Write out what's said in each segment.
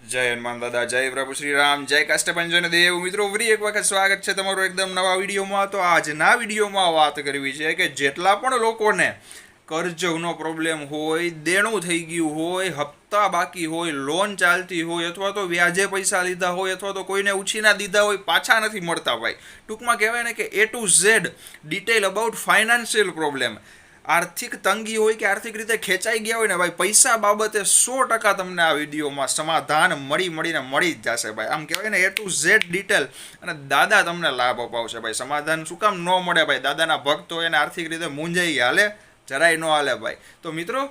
જય હનુમાન દાદા, જય પ્રભુ શ્રી રામ, જય કાષ્ટભંજન દેવ. મિત્રો ફરી એક વખત સ્વાગત છે તમારું એકદમ નવા વિડીયોમાં. તો આજના વિડીયોમાં વાત કરવી છે કે જેટલા પણ લોકોને કર્જનો પ્રોબ્લેમ હોય, દેણું થઈ ગયું હોય, હપ્તા બાકી હોય, લોન ચાલતી હોય, અથવા તો વ્યાજે પૈસા લીધા હોય, અથવા તો કોઈને ઉછીના દીધા હોય, પાછા નથી મળતા ભાઈ. ટૂંકમાં કહેવાય ને કે A to Z detail about financial problem, આર્થિક તંગી હોય કે આર્થિક રીતે ખેંચાઈ ગયા હોય ને ભાઈ, પૈસા બાબતે 100% તમને આ વિડીયોમાં સમાધાન મળી જ જશે ભાઈ. આમ કહેવાય ને A to Z ડિટેલ, અને દાદા તમને લાભ અપાવશે ભાઈ. સમાધાન શું કામ ન મળે ભાઈ? દાદાના ભક્ત હોય એને આર્થિક રીતે મૂંઝાઈ હાલે, જરાય ન હાલે ભાઈ. તો મિત્રો,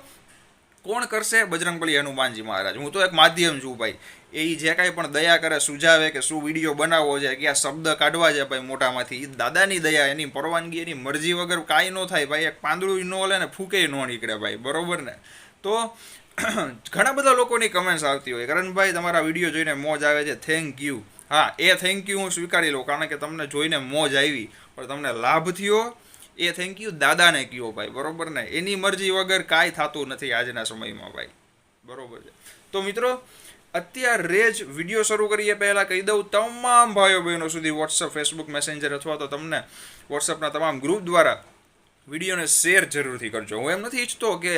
કોણ કરશે? બજરંગબલી હનુમાનજી મહારાજ. હું તો એક માધ્યમ છું ભાઈ. એ જે કાંઈ પણ દયા કરે, સુઝાવે કે શું વિડીયો બનાવવો છે, કે આ શબ્દ કાઢવા છે ભાઈ મોટામાંથી, એ દાદાની દયા, એની પરવાનગી, એની મરજી વગર કાંઈ ન થાય ભાઈ. એક પાંદડું ન હલે ને ફૂકે ન નીકળે ભાઈ, બરોબર ને? તો ઘણા બધા લોકોની કમેન્ટ્સ આવતી હોય, કરણભાઈ તમારા વિડીયો જોઈને મોજ આવે છે, થેન્ક યુ. હા, એ થેન્ક યુ હું સ્વીકારી લઉં, કારણ કે તમને જોઈને મોજ આવી, પણ તમને લાભ થયો એ થેન્ક યુ દાદાને કહો ભાઈ, બરોબર ને? એની મરજી વગર કાંઈ થતું નથી આજના સમયમાં ભાઈ, બરોબર છે? તો મિત્રો, અત્યારે જ વિડીયો શરૂ કરીએ પહેલાં કહી દઉં તમામ ભાઈઓ બહેનો સુધી વોટ્સઅપ, ફેસબુક, મેસેન્જર અથવા તો તમને વોટ્સઅપના તમામ ગ્રુપ દ્વારા વિડીયોને શેર જરૂરથી કરજો. હું એમ નથી ઈચ્છતો કે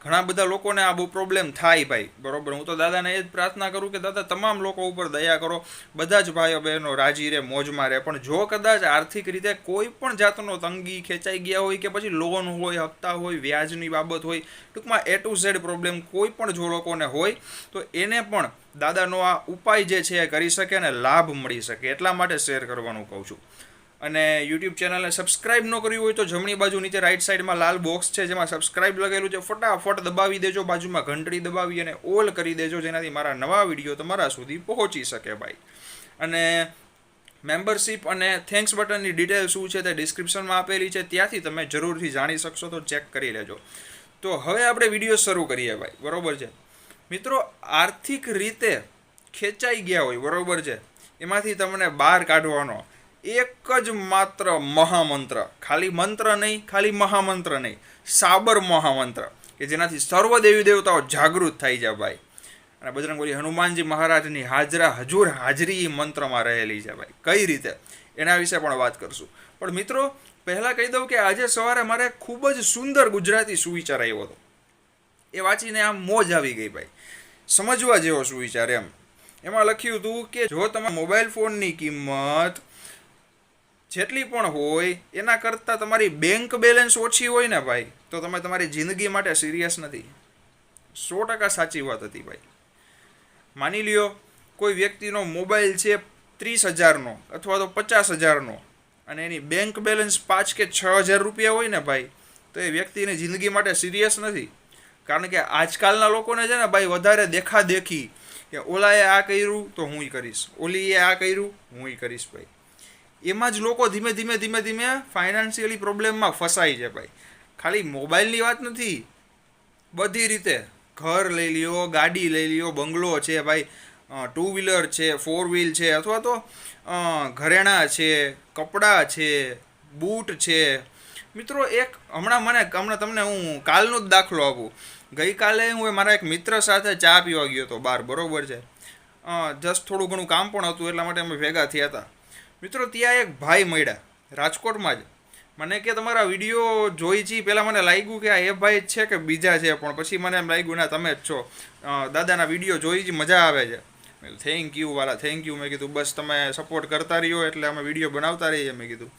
ઘણા બધા લોકોને આ બહુ પ્રોબ્લેમ થાય ભાઈ, બરોબર? હું તો દાદાને એ જ પ્રાર્થના કરું કે દાદા તમામ લોકો ઉપર દયા કરો, બધા જ ભાઈઓ બહેનો રાજી રહે, મોજમાં રહે. પણ જો કદાચ આર્થિક રીતે કોઈ પણ જાતનો તંગી ખેંચાઈ ગયા હોય, કે પછી લોન હોય, હપ્તા હોય, વ્યાજની બાબત હોય, ટૂંકમાં A to Z પ્રોબ્લેમ કોઈ પણ જો લોકોને હોય, તો એને પણ દાદાનો આ ઉપાય જે છે એ કરી શકે અને લાભ મળી શકે, એટલા માટે શેર કરવાનું કહું છું. અને યુટ્યુબ ચેનલને સબસ્ક્રાઇબ ન કર્યું હોય તો જમણી બાજુ નીચે રાઈટ સાઈડમાં લાલ બોક્સ છે જેમાં સબસ્ક્રાઇબ લગેલું છે, ફટાફટ દબાવી દેજો. બાજુમાં ઘંટડી દબાવી અને ઓલ કરી દેજો, જેનાથી મારા નવા વિડીયો તમારા સુધી પહોંચી શકે ભાઈ. અને મેમ્બરશિપ અને થેન્ક્સ બટનની ડિટેલ શું છે તે ડિસ્ક્રિપ્શનમાં આપેલી છે, ત્યાંથી તમે જરૂરથી જાણી શકશો, તો ચેક કરી લેજો. તો હવે આપણે વિડીયો શરૂ કરીએ ભાઈ, બરોબર છે? મિત્રો, આર્થિક રીતે ખેંચાઈ ગયા હોય, બરોબર છે, એમાંથી તમને બહાર કાઢવાનો એક જ માત્ર મહામંત્ર, ખાલી મંત્ર નહીં, ખાલી મહામંત્ર નહીં, સાબર મહામંત્ર, કે જેનાથી સર્વ દેવી દેવતાઓ જાગૃત થઈ જાય ભાઈ. અને બજરંગબલી હનુમાનજી મહારાજની હજુર હાજરી મંત્રમાં રહેલી છે ભાઈ. કઈ રીતે, એના વિશે પણ વાત કરશું. પણ મિત્રો, પહેલાં કહી દઉં કે આજે સવારે મારે ખૂબ જ સુંદર ગુજરાતી સુવિચાર આવ્યો હતો. એ વાંચીને આમ મોજ આવી ગઈ ભાઈ. સમજવા જેવો સુવિચાર એમ. એમાં લખ્યું હતું કે જો તમે મોબાઈલ ફોનની કિંમત જેટલી પણ હોય એના કરતાં તમારી બેંક બેલેન્સ ઓછી હોય ને ભાઈ, તો તમે તમારી જિંદગી માટે સિરિયસ નથી. 100% સાચી વાત હતી ભાઈ. માની લ્યો કોઈ વ્યક્તિનો મોબાઈલ છે 30,000નો અથવા તો 50,000નો, અને એની બેંક બેલેન્સ 5 કે 6,000 રૂપિયા હોય ને ભાઈ, તો એ વ્યક્તિની જિંદગી માટે સિરિયસ નથી. કારણ કે આજકાલના લોકોને છે ને ભાઈ વધારે દેખાદેખી, કે ઓલાએ આ કર્યું તો હું કરીશ, ઓલીએ આ કર્યું હું કરીશ ભાઈ. એમાં જ લોકો ધીમે ધીમે ફાઇનાન્શિયલી પ્રોબ્લેમમાં ફસાય છે ભાઈ. ખાલી મોબાઈલની વાત નથી, બધી રીતે ઘર લઈ લ્યો, ગાડી લઈ લ્યો, બંગલો છે ભાઈ, 2 વ્હીલર છે, 4 વ્હીલ છે, અથવા તો ઘરેણાં છે, કપડાં છે, બૂટ છે. મિત્રો, હમણાં તમને હું કાલનો જ દાખલો આપું. ગઈકાલે હું મારા એક મિત્ર સાથે ચા પીવા ગયો હતો બહાર, બરોબર છે? જસ્ટ થોડું ઘણું કામ પણ હતું, એટલા માટે અમે ભેગા થયા હતા. મિત્રો, ત્યાં એક ભાઈ મળ્યા રાજકોટમાં જ. મને કે તમારા વિડીયો જોઈ છી, પહેલાં મને લાગ્યું કે આ એ ભાઈ જ છે કે બીજા છે, પણ પછી મને એમ લાગ્યું ના તમે જ છો. દાદાના વિડીયો જોઈ છી, મજા આવે છે. થેન્ક યુ વાલા, થેન્ક યુ. મેં કીધું બસ તમે સપોર્ટ કરતા રહ્યો એટલે અમે વિડીયો બનાવતા રહીએ, મેં કીધું.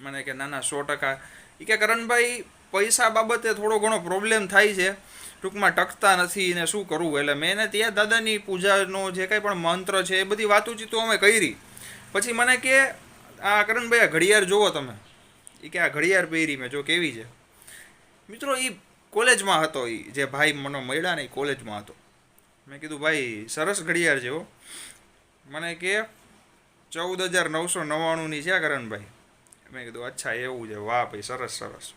મને કે ના 100%. એ કે કરણભાઈ, પૈસા બાબતે થોડો ઘણો પ્રોબ્લેમ થાય છે, ટૂંકમાં ટકતા નથી ને શું કરવું. એટલે મેં એને ત્યાં દાદાની પૂજાનો જે કાંઈ પણ મંત્ર છે એ બધી વાતચીતો અમે કરી. પછી મને કે આ કરણભાઈ આ ઘડિયાળ જોવો તમે. એ કે આ ઘડિયાળ પહેરી મેં, જો કેવી છે. મિત્રો, એ કોલેજમાં હતો, એ જે ભાઈ મને મળ્યા ને એ કોલેજમાં હતો. મેં કીધું ભાઈ સરસ ઘડિયાળ છે હો. મને કે 14,999ની છે કરણભાઈ. મેં કીધું અચ્છા એવું છે, વાહ ભાઈ, સરસ સરસ.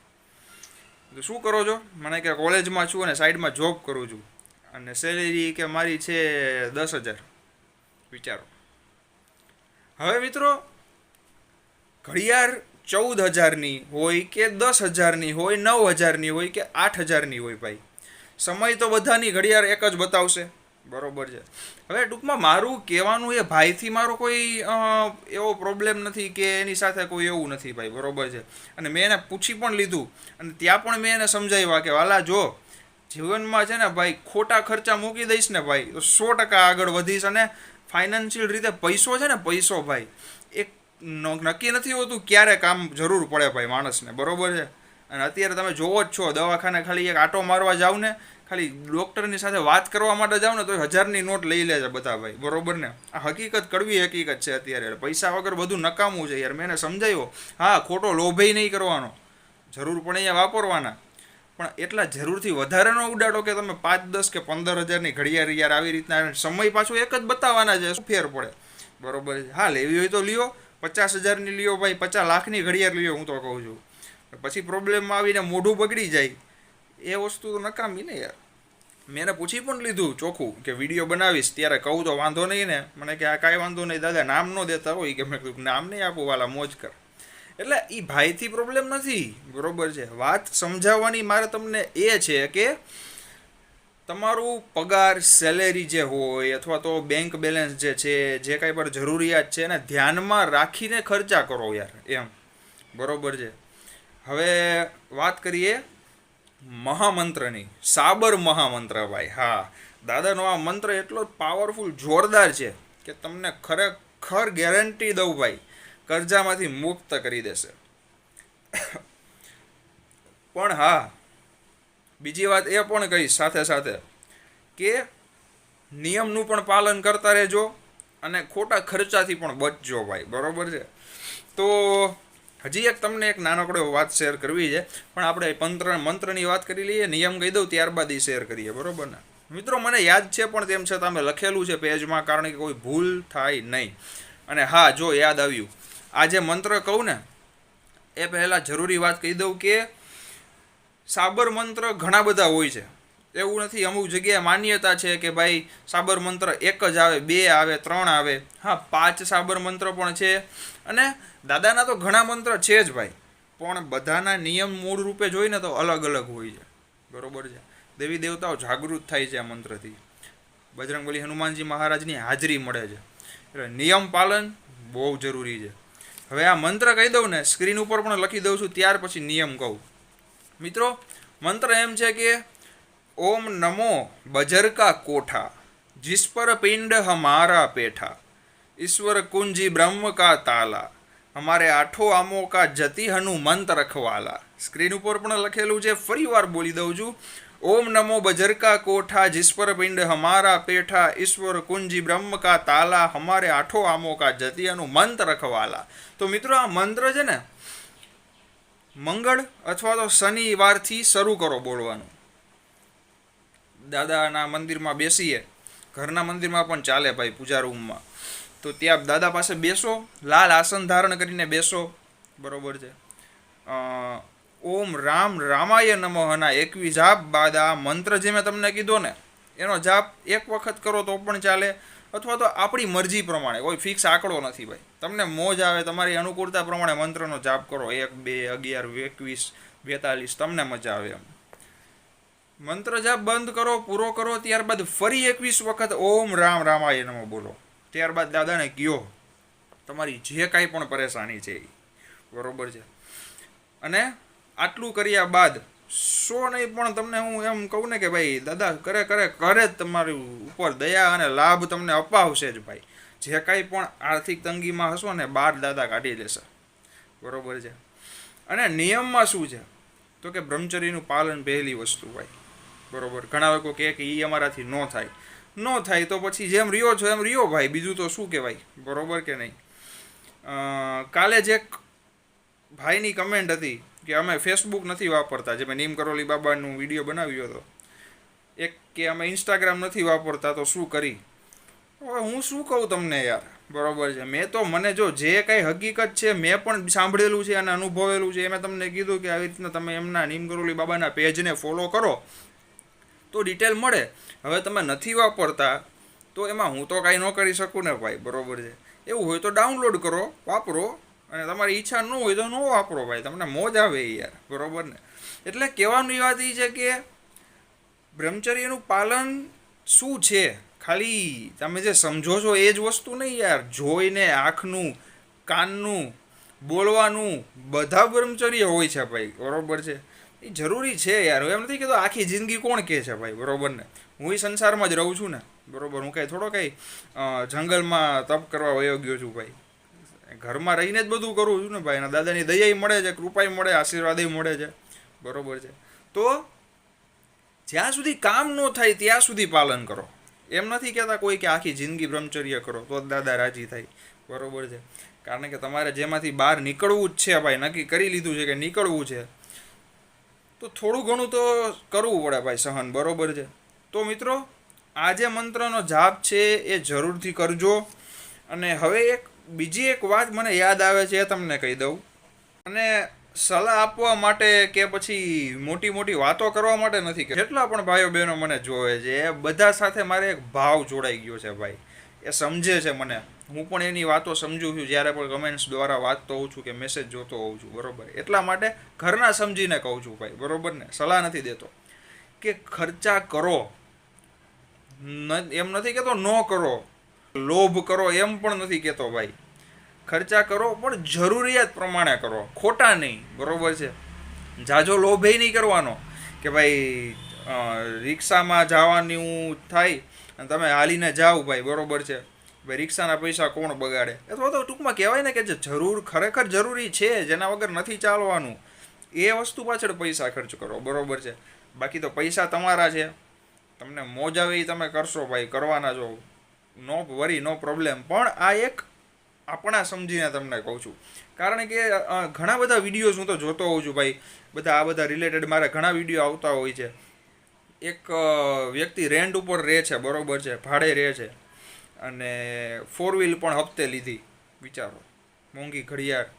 શું કરો છો? મને કે કોલેજમાં છું અને સાઈડમાં જોબ કરું છું, અને સેલેરી કે મારી છે 10,000. વિચારો. હવે મિત્રો, ઘડિયાળ 14,000ની હોય કે 10,000ની હોય, 9,000ની હોય કે 8,000ની હોય ભાઈ, સમય તો બધાની ઘડિયાળ એક જ બતાવશે, બરોબર છે. હવે ટૂંકમાં મારું કહેવાનું એ ભાઈથી મારો કોઈ એવો પ્રોબ્લેમ નથી કે એની સાથે કોઈ એવું નથી ભાઈ, બરોબર છે. અને મેં એને પૂછી પણ લીધું અને ત્યાં પણ મેં એને સમજાવ્યા કે વાલા જો જીવનમાં છે ને ભાઈ ખોટા ખર્ચા મૂકી દઈશ ને ભાઈ તો 100% આગળ વધીશ. અને ફાઇનાન્શિયલ રીતે પૈસો છે ને, પૈસો ભાઈ એક નક્કી નથી હોતું ક્યારે કામ જરૂર પડે ભાઈ માણસને, બરોબર છે. અને અત્યારે તમે જોવો જ છો, દવાખાને ખાલી એક આંટો મારવા જાવ ને, ખાલી ડૉક્ટરની સાથે વાત કરવા માટે જાવ ને તો 1000ની નોટ લઈ લે છે બધા ભાઈ, બરોબર ને. આ હકીકત, કડવી હકીકત છે અત્યારે. પૈસા વગર બધું નકામું છે યાર. મેં એને સમજાવ્યો, હા ખોટો લોભેય નહીં કરવાનો, જરૂર પડે અહીંયા વાપરવાના, પણ એટલા જરૂરથી વધારે ન ઉડાડો કે તમે 5, 10 કે 15 હજારની ઘડિયાળ યાર આવી રીતના. સમય પાછું એક જ બતાવવાના છે, શું ફેર પડે, બરોબર છે. હા લેવી હોય તો લ્યો, 50,000ની લ્યો ભાઈ, 50 લાખની ઘડિયાળ લ્યો, હું તો કહું છું. પછી પ્રોબ્લેમમાં આવીને મોઢું બગડી જાય એ વસ્તુ તો નકામી ને યાર. મેં એને પૂછી પણ લીધું ચોખ્ખું કે વિડીયો બનાવીશ ત્યારે કહું તો વાંધો નહીં ને. મને કે આ કાંઈ વાંધો નહીં દાદા, નામ ન દેતા હોય કે. મેં કીધું નામ નહીં આપું વાલા, મોજ કર. એટલે એ ભાઈથી પ્રોબ્લેમ નથી, બરોબર છે. વાત સમજાવવાની મારે તમને એ છે કે તમારું પગાર, સેલેરી જે હોય અથવા તો બેંક બેલેન્સ જે છે, જે કાંઈ પણ જરૂરિયાત છે એને ધ્યાનમાં રાખીને ખર્ચા કરો યાર, એમ, બરોબર છે. હવે વાત કરીએ મહામંત્રની. સાબર મહામંત્ર ભાઈ, હા દાદાનો આ મંત્ર એટલો પાવરફુલ, જોરદાર છે કે તમને ખરેખર ગેરંટી દઉં ભાઈ, કર્જામાંથી મુક્ત કરી દેશે. પણ હા, બીજી વાત એ પણ કહીશ સાથે સાથે કે નિયમનું પણ પાલન કરતા રહેજો અને ખોટા ખર્ચાથી પણ બચજો ભાઈ, બરોબર છે. તો હજી એક તમને એક નાનકડો વાત શેર કરવી છે, પણ આપણે મંત્રની વાત કરી લઈએ, નિયમ કહી દઉં ત્યારબાદ એ શેર કરીએ, બરોબર ને મિત્રો. મને યાદ છે પણ તેમ છતાં અમે લખેલું છે પેજમાં, કારણ કે કોઈ ભૂલ થાય નહીં. અને હા, જો યાદ આવ્યું, આ જે મંત્ર કહું ને એ પહેલાં જરૂરી વાત કહી દઉં કે સાબર મંત્ર ઘણા બધા હોય છે, એવું નથી. અમુક જગ્યાએ માન્યતા છે કે ભાઈ સાબર મંત્ર 1 જ આવે, 2 આવે, 3 આવે, હા 5 સાબર મંત્ર પણ છે. અને દાદાના તો ઘણા મંત્ર છે જ ભાઈ, પણ બધાના નિયમ મૂળ રૂપે જોઈને તો અલગ અલગ હોય છે, બરોબર છે. દેવી દેવતાઓ જાગૃત થાય છે આ મંત્રથી. બજરંગબલી હનુમાનજી મહારાજની હાજરી મળે છે. એટલે નિયમ પાલન બહુ જરૂરી છે. હવે આ મંત્ર કહી દઉં ને, સ્ક્રીન ઉપર પણ લખી દઉં છું, ત્યાર પછી નિયમ કહું. મિત્રો મંત્ર એમ છે કે ओम नमो बजर का कोठा जिस पर पिंड हमारा पेठा ईश्वर कुंजी ब्रह्म का ताला हमारे आठों आमों का जति हनुमंत रखवाला. स्क्रीन ઉપર પણ લખેલું છે, ફરી વાર બોલી દઉં છું. ओम नमो बजर का कोठा जिस पर पिंड हमारा पेठा ईश्वर कुंजी ब्रह्म का ताला हमारे आठों आमों का जति हनुमंत रखवाला. તો મિત્રો આ મંત્ર છે ને મંગળ અથવા તો શનિવારથી શરૂ કરો બોલવાનું. દાદાના મંદિરમાં બેસીએ, ઘરના મંદિરમાં પણ ચાલે ભાઈ, પૂજા રૂમમાં, તો ત્યાં દાદા પાસે બેસો, લાલ આસન ધારણ કરીને બેસો, બરોબર છે. ઓમ રામ રામાય નમઃના 21 જાપ બાદ આ મંત્ર જે મેં તમને કીધો ને એનો જાપ એક વખત કરો તો પણ ચાલે, અથવા તો આપણી મરજી પ્રમાણે, કોઈ ફિક્સ આંકડો નથી ભાઈ. તમને મોજ આવે, તમારી અનુકૂળતા પ્રમાણે મંત્રનો જાપ કરો, 1, 2, 11, 21, 42, તમને મજા આવે એમ. મંત્ર જાપ બંધ કરો, પૂરો કરો, ત્યારબાદ ફરી 21 વખત ઓમ રામ રામાય નમઃ બોલો. ત્યારબાદ દાદાને કહો તમારી જે કાંઈ પણ પરેશાની છે એ, બરોબર છે. અને આટલું કર્યા બાદ 100 નહીં પણ તમને હું એમ કહું ને કે ભાઈ દાદા કરે જ તમારી ઉપર દયા અને લાભ તમને અપાવશે જ ભાઈ. જે કાંઈ પણ આર્થિક તંગીમાં હશો ને બહાર દાદા કાઢી લેશે, બરોબર છે. અને નિયમમાં શું છે તો કે બ્રહ્મચર્યનું પાલન પહેલી વસ્તુ ભાઈ, બરોબર. ઘણા લોકો કહે કે એ અમારાથી ન થાય તો પછી જેમ રહ્યો છો એમ રહ્યો ભાઈ, બીજું તો શું કહેવાય, બરોબર કે નહીં. કાલે જ એક ભાઈની કમેન્ટ હતી કે અમે ફેસબુક નથી વાપરતા, જે મેં નીમ કરોલી બાબાનું વિડીયો બનાવ્યો હતો, એક કે અમે ઇન્સ્ટાગ્રામ નથી વાપરતા તો શું કરી. હવે હું શું કહું તમને યાર, બરોબર છે. મેં તો મને જો જે કાંઈ હકીકત છે મેં પણ સાંભળેલું છે અને અનુભવેલું છે, એ મેં તમને કીધું કે આવી રીતના તમે એમના નીમ કરોલી બાબાના પેજને ફોલો કરો તો ડિટેલ મળે. હવે તમે નથી વાપરતા તો એમાં હું તો કાંઈ ન કરી શકું ને ભાઈ, બરોબર છે. એવું હોય તો ડાઉનલોડ કરો, વાપરો, અને તમારી ઈચ્છા ન હોય તો ન વાપરો ભાઈ, તમને મોજ આવે યાર, બરોબર ને. એટલે કહેવાની વાત એ છે કે બ્રહ્મચર્યનું પાલન શું છે, ખાલી તમે જે સમજો છો એ જ વસ્તુ નહીં યાર, જોઈને આંખનું, કાનનું, બોલવાનું બધા બ્રહ્મચર્ય હોય છે ભાઈ, બરોબર છે. એ જરૂરી છે યાર. એમ નથી કહેતો આખી જિંદગી કોણ કહે છે ભાઈ, બરોબર ને. હું સંસારમાં જ રહું છું ને, બરોબર. હું કાંઈ થોડો કાંઈ જંગલમાં તપ કરવા વયો ગયો છું ભાઈ. ઘરમાં રહીને જ બધું કરું છું ને ભાઈ. અને દાદાની દયાઈ મળે છે, કૃપાઈ મળે, આશીર્વાદય મળે છે, બરોબર છે. તો જ્યાં સુધી કામ ન થાય ત્યાં સુધી પાલન કરો. એમ નથી કહેતા કોઈ કે આખી જિંદગી બ્રહ્મચર્ય કરો તો દાદા રાજી થાય, બરોબર છે. કારણ કે તમારે જેમાંથી બહાર નીકળવું જ છે ભાઈ, નક્કી કરી લીધું છે કે નીકળવું છે, તો થોડું ઘણું તો કરવું પડે ભાઈ, સહન, બરોબર છે. તો મિત્રો, આ જે મંત્રનો જાપ છે એ જરૂરથી કરજો. અને હવે બીજી એક વાત મને યાદ આવે છે, એ તમને કહી દઉં. અને સલાહ આપવા માટે કે પછી મોટી મોટી વાતો કરવા માટે નથી કે જેટલા પણ ભાઈઓ બહેનો મને જોવે છે એ બધા સાથે મારે એક ભાવ જોડાઈ ગયો છે ભાઈ. એ સમજે છે મને, હું પણ એની વાતો સમજું છું જ્યારે પણ કમેન્ટ્સ દ્વારા વાંચતો હોઉં છું કે મેસેજ જોતો હોઉં છું, બરોબર. એટલા માટે ઘરના સમજીને કહું છું ભાઈ, બરોબર ને. સલાહ નથી દેતો કે ખર્ચા કરો, એમ નથી કહેતો ન કરો. લોભ કરો એમ પણ નથી કહેતો ભાઈ. ખર્ચા કરો પણ જરૂરિયાત પ્રમાણે કરો, ખોટા નહીં, બરોબર છે. જાજો લોભે નહીં કરવાનો કે ભાઈ રિક્ષામાં જવાનું થાય અને તમે હાલીને જાઓ ભાઈ, બરોબર છે. ભાઈ રિક્ષાના પૈસા કોણ બગાડે? અથવા તો ટૂંકમાં કહેવાય ને કે જે ખરેખર જરૂરી છે, જેના વગર નથી ચાલવાનું, એ વસ્તુ પાછળ પૈસા ખર્ચ કરો, બરોબર છે. બાકી તો પૈસા તમારા છે, તમને મોજ આવે એ તમે કરશો ભાઈ, કરવાના છો, નો વરી, નો પ્રોબ્લેમ. પણ આ એક આપણા સમજીને તમને કહું છું. કારણ કે ઘણા બધા વિડીયોઝ હું તો જોતો હોઉં છું ભાઈ, આ બધા રિલેટેડ મારે ઘણા વિડીયો આવતા હોય છે. એક વ્યક્તિ રેન્ટ ઉપર રહે છે, બરોબર છે, ભાડે રહે છે, અને 4 વ્હીલ પણ હપ્તે લીધી. વિચારો, મોંઘી ઘડિયાળ,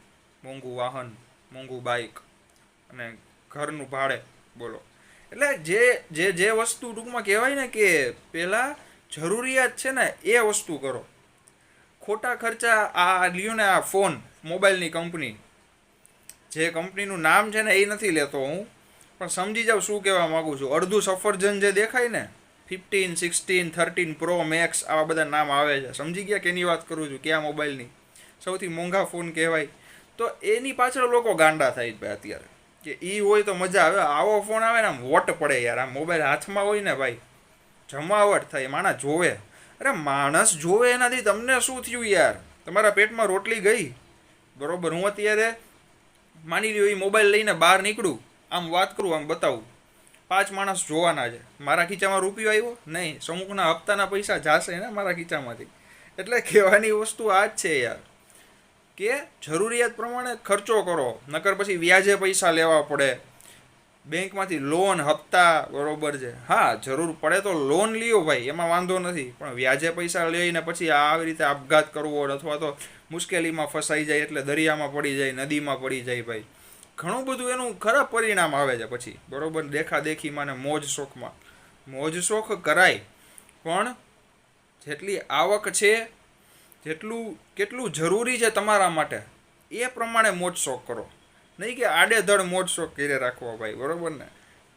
મોંઘું વાહન, મોંઘું બાઇક અને ઘરનું ભાડે, બોલો. એટલે જે વસ્તુ ટૂંકમાં કહેવાય ને કે પહેલાં જરૂરિયાત છે ને એ વસ્તુ કરો. ખોટા ખર્ચા આ લ્યો ને, આ ફોન, મોબાઈલની કંપની, જે કંપનીનું નામ છે ને એ નથી લેતો હું, પણ સમજી જાવ શું કહેવા માગું છું. અડધું સફરજન જે દેખાય ને, 15, 16, 13 Pro Max, આવા બધા નામ આવે છે. સમજી ગયા કેની વાત કરું છું, કયા મોબાઈલની? સૌથી મોંઘા ફોન કહેવાય. તો એની પાછળ લોકો ગાંડા થાય ભાઈ અત્યારે, કે એ હોય તો મજા આવે. આવો ફોન આવે ને આમ વોટ પડે યાર. આમ મોબાઈલ હાથમાં હોય ને ભાઈ, જમાવટ થાય, માણસ જોવે. અરે માણસ જોવે એનાથી તમને શું થયું યાર? તમારા પેટમાં રોટલી ગઈ, બરોબર. હું અત્યારે માની લ્યો એ મોબાઈલ લઈને બહાર નીકળું, આમ વાત કરું, આમ બતાવું, 5 માણસ જોવાના છે. મારા ખીચામાં રૂપિયો આવ્યો નહીં, સમૂહના હપ્તાના પૈસા જાશે ને મારા ખીચામાંથી. એટલે કહેવાની વસ્તુ આ જ છે યાર, કે જરૂરિયાત પ્રમાણે ખર્ચો કરો, નકર પછી વ્યાજે પૈસા લેવા પડે, બેંકમાંથી લોન, હપ્તા, બરોબર છે. હા, જરૂર પડે તો લોન લ્યો ભાઈ, એમાં વાંધો નથી, પણ વ્યાજે પૈસા લઈને પછી આવી રીતે આપઘાત કરવો અથવા તો મુશ્કેલીમાં ફસાઈ જાય એટલે દરિયામાં પડી જાય, નદીમાં પડી જાય ભાઈ, ઘણું બધું એનું ખરાબ પરિણામ આવે છે પછી, બરોબર. દેખાદેખીમાં ને મોજ શોખમાં. મોજ શોખ કરાય, પણ જેટલી આવક છે, કેટલું જરૂરી છે તમારા માટે, એ પ્રમાણે મોજ શોખ કરો. નહીં કે આડેધડ મોજ શોખ કરી રાખવો ભાઈ, બરોબર ને.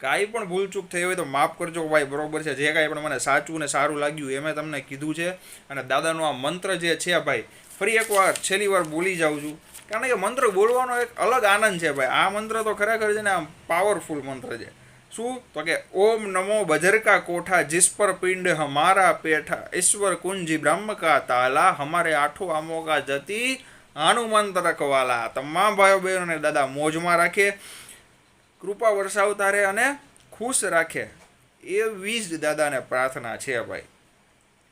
કાંઈ પણ ભૂલચૂક થઈ હોય તો માફ કરજો ભાઈ, બરોબર છે. જે કાંઈ પણ મને સાચું ને સારું લાગ્યું એ મેં તમને કીધું છે. અને દાદાનો આ મંત્ર જે છે ભાઈ, ફરી એકવાર છેલ્લી વાર બોલી જાઉં છું, કારણ કે મંત્ર બોલવાનો એક અલગ આનંદ છે ભાઈ. આ મંત્ર તો ખરેખર છે ને આમ પાવરફુલ મંત્ર છે. શું? તો કે ઓમ નમો બજરકા કોઠા, जिस पर पिंड हमारा पेठा, ईश्वर कुंजी ब्रह्म का ताला, हमारे आठों आमों का जति હનુમંત રખવાલા. તમામ ભાઈઓ બહેનોને દાદા મોજમાં રાખે, કૃપા વરસાવતા રહે અને ખુશ રાખે, એવી જ દાદાને પ્રાર્થના છે ભાઈ.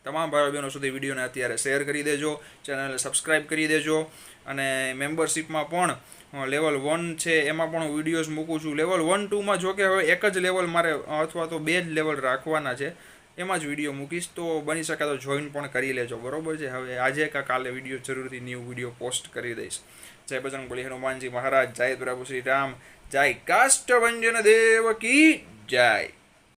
તમામ ભાઈઓ બહેનો સુધી વિડીયોને અત્યારે શેર કરી દેજો, ચેનલને સબસ્ક્રાઈબ કરી દેજો. અને મેમ્બરશિપમાં પણ લેવલ 1 છે, એમાં પણ હું વિડીયોઝ મૂકું છું. લેવલ 1, 2માં જોકે હવે એક જ લેવલ મારે અથવા તો 2 જ લેવલ રાખવાના છે, એમાં જ વિડીયો મૂકીશ. તો બની શકે તો જોઈન પણ કરી લેજો, બરોબર છે. હવે આજે કે કાલે વિડીયો જરૂરથી ન્યૂ વિડીયો પોસ્ટ કરી દઈશ. જય બજરંગબલી, હનુમાનજી મહારાજ, જય પ્રભુ શ્રી રામ, જય કાષ્ટભંજન દેવ કી જય.